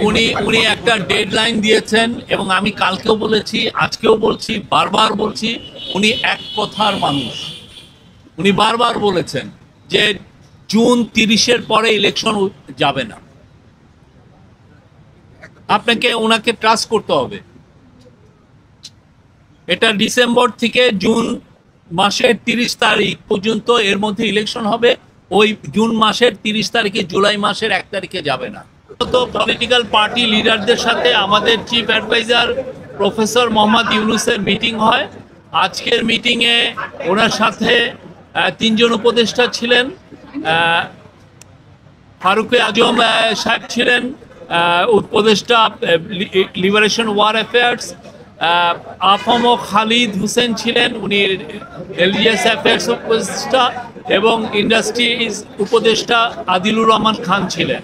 উনি উনি একটা ডেডলাইন দিয়েছেন এবং আমি কালকেও বলেছি, আজকেও বলছি, বারবার বলছি, উনি এক কথার মানুষ। উনি বারবার বলেছেন যে জুন 30-এর পরে ইলেকশন যাবে না। আপনাকে ওনাকে ট্রাস্ট করতে হবে। এটা ডিসেম্বর থেকে জুন মাসের 30 তারিখ পর্যন্ত এর মধ্যে ইলেকশন হবে। ওই জুন মাসের 30 তারিখে জুলাই মাসের 1 তারিখে যাবে না। তো পলিটিক্যাল পার্টি লিডারদের সাথে আমাদের চিফ অ্যাডভাইজার প্রফেসর মোহাম্মদ ইউনুসের মিটিং হয়। আজকের মিটিংয়ে ওনার সাথে 3 জন উপদেষ্টা ছিলেন। ফারুকে আজম সাহেব ছিলেন উপদেষ্টা liberation war affairs. A F M Khalid Hossain ছিলেন, উনি রিলিজিয়াস অ্যাফেয়ার্স উপদেষ্টা, এবং ইন্ডাস্ট্রিজ উপদেষ্টা আদিলুর রহমান খান ছিলেন।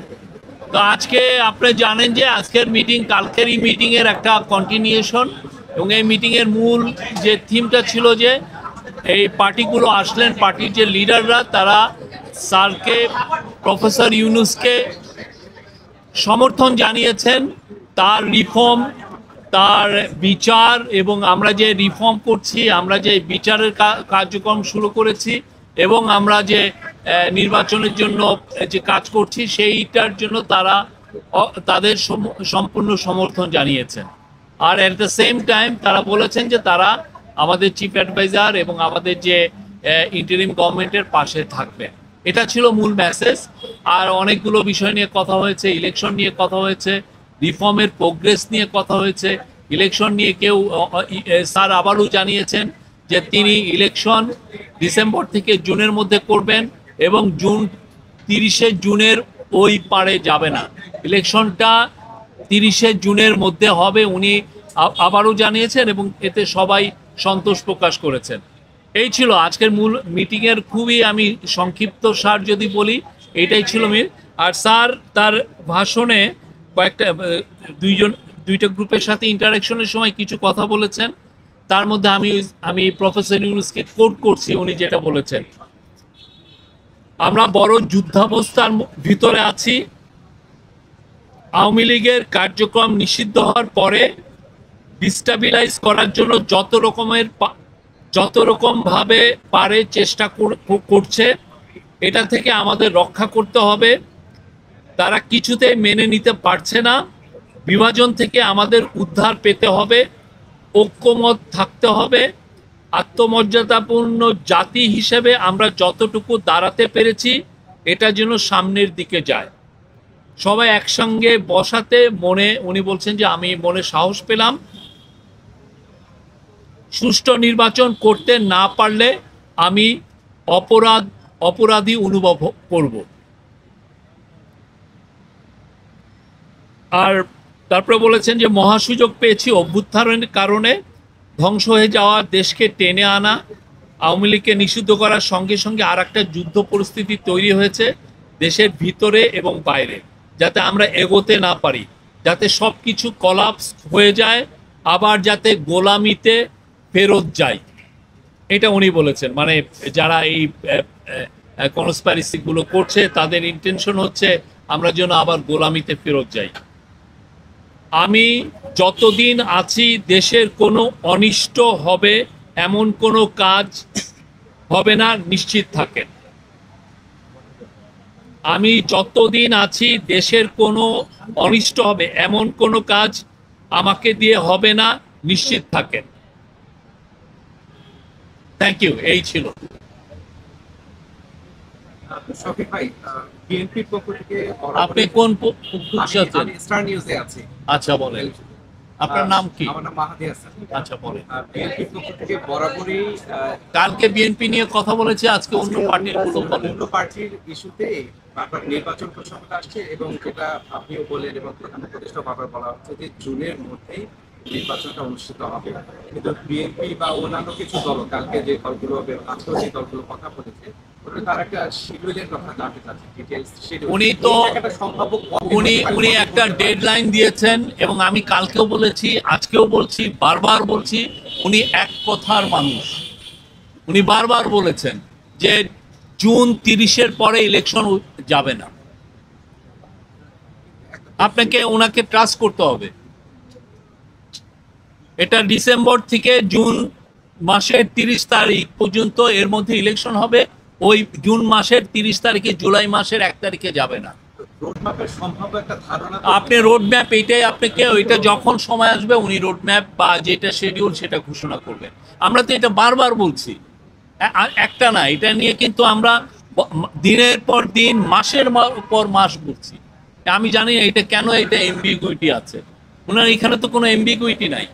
তো আজকে আপনি জানেন যে আজকের মিটিং কালকেরই মিটিংয়ের একটা কন্টিনিউশন, এবং এই মিটিংয়ের মূল যে থিমটা ছিল যে এই পার্টিগুলো আসলেন, পার্টির যে লিডাররা তারা স্যারকে, প্রফেসর ইউনুসকে সমর্থন জানিয়েছেন, তার রিফর্ম, তার বিচার, এবং আমরা যে রিফর্ম করছি, আমরা যে বিচারের কার্যক্রম শুরু করেছি, এবং আমরা যে নির্বাচনের জন্য যে কাজ করছি সেইটার জন্য তারা তাদের সম্পূর্ণ সমর্থন জানিয়েছেন। আর অ্যাট দ্য সেম টাইম তারা বলেছেন যে তারা আমাদের চিফ অ্যাডভাইজার এবং আমাদের যে ইন্টারিম গভর্নমেন্টের পাশে থাকবে। এটা ছিল মূল মেসেজ। আর অনেকগুলো বিষয় নিয়ে কথা হয়েছে, ইলেকশন নিয়ে কথা হয়েছে, রিফর্মের প্রোগ্রেস নিয়ে কথা হয়েছে। ইলেকশন নিয়ে কেউ স্যার আবারও জানিয়েছেন যে তিনি ইলেকশন ডিসেম্বর থেকে জুনের মধ্যে করবেন এবং জুন 30শে জুনের ওই পারে যাবে না, ইলেকশনটা 30শে জুনের মধ্যে হবে, উনি আবারও জানিয়েছেন এবং এতে সবাই সন্তোষ প্রকাশ করেছেন। এই ছিল আজকের মূল মিটিংয়ের খুবই আমি সংক্ষিপ্ত সার যদি বলি, এটাই ছিল মিল। আর স্যার তার ভাষণে কয়েকটা দুইটা গ্রুপের সাথে ইন্টারাকশনের সময় কিছু কথা বলেছেন। তার মধ্যে আমি প্রফেসর ইউনুসকে কোট করছি, উনি যেটা বলেছেন, আমরা বড় যুদ্ধাবস্থার ভিতরে আছি। আওয়ামী লীগের কার্যক্রম নিষিদ্ধ হওয়ার পরে ডিস্টাবিলাইজ করার জন্য যত রকম ভাবে পারে চেষ্টা করছে। এটা থেকে আমাদের রক্ষা করতে হবে। তারা কিছুতেই মেনে নিতে পারছে না। বিভাজন থেকে আমাদের উদ্ধার পেতে হবে, ঐক্যমত থাকতে হবে। আত্মমর্যাদাপূর্ণ জাতি হিসেবে আমরা যতটুকু দাঁড়াতে পেরেছি এটা যেন সামনের দিকে যায়। সবাই একসঙ্গে বসাতে উনি বলছেন যে আমি মনে সাহস পেলাম। সুষ্ঠু নির্বাচন করতে না পারলে আমি অপরাধী অনুভব করব। আর তারপরে বলেছেন যে মহাসুযোগ পেয়েছি অভ্যুত্থানের কারণে ধ্বংস হয়ে যাওয়া দেশকে টেনে আনা। আওয়ামী লীগকে নিষিদ্ধ করার সঙ্গে সঙ্গে আর একটা যুদ্ধ পরিস্থিতি তৈরি হয়েছে দেশের ভিতরে এবং বাইরে, যাতে আমরা এগোতে না পারি, যাতে সব কিছু কলাপস হয়ে যায়, আবার যাতে গোলামিতে ফেরত যায়। এটা উনি বলেছেন। মানে যারা এই কনস্পাইরেসিগুলো করছে তাদের ইন্টেনশন হচ্ছে আমরা যেন আবার গোলামিতে ফেরত যাই। আমি যতদিন আছি দেশের কোনো অনিষ্ট হবে এমন কোনো কাজ হবে না, নিশ্চিত থাকেন। আমি যতদিন আছি দেশের কোনো অনিষ্ট হবে এমন কোনো কাজ আমাকে দিয়ে হবে না, নিশ্চিত থাকেন। Thank you. এই ছিল। শফিক ভাই, বিএনপির পক্ষ থেকে আপনি কোন স্টার নিউজে আছি। আচ্ছা বলেন, আপনার নাম কি? আমার নাম মাহাদি হাসান। আচ্ছা বলেন। বিএনপির পক্ষ থেকে বরাবরই কালকে বিএনপি নিয়ে কথা বলেছে, আজকে অন্য পার্টির অন্য পার্টির ইস্যুতে বারবার নির্বাচন প্রসঙ্গ আসছে, এবং যেটা আপনিও বলেন এবং প্রধান উপদেষ্টা বারবার বলা হচ্ছে যে জুনের মধ্যেই নির্বাচনটা অনুষ্ঠিত হবে। কিন্তু বিএনপি বা অন্যান্য কিছু দল কালকে যে দলগুলো আজকেও যে দলগুলো কথা বলেছে উনি একটা ডেডলাইন দিয়েছেন এবং আমি কালকেও বলেছি, আজকেও বলছি, বারবার বলছি, উনি এক কথার মানুষ। উনি বারবার বলেছেন যে জুন 30-এর পরে ইলেকশন যাবে না। আপনাকে ওনাকে ট্রাস্ট করতে হবে। এটা ডিসেম্বর থেকে জুন মাসের 30 তারিখ পর্যন্ত এর মধ্যে ইলেকশন হবে। ওই জুন মাসের 30 তারিখে জুলাই মাসের 1 তারিখে যাবে না। রোডম্যাপের সম্ভাব্য একটা ধারণা আপনি রোড ম্যাপ এইটাই, আপনাকে ওইটা যখন সময় আসবে উনি রোড ম্যাপ বা যেটা শিডিউল সেটা ঘোষণা করবেন। আমরা তো এটা বারবার বলছি, একটা না, এটা নিয়ে কিন্তু আমরা দিনের পর দিন মাসের পর মাস বলছি। আমি জানি না এটা কেন, এটা এমবিগুইটি আছে। ওনার এখানে তো কোনো এমবিগুইটি নাই।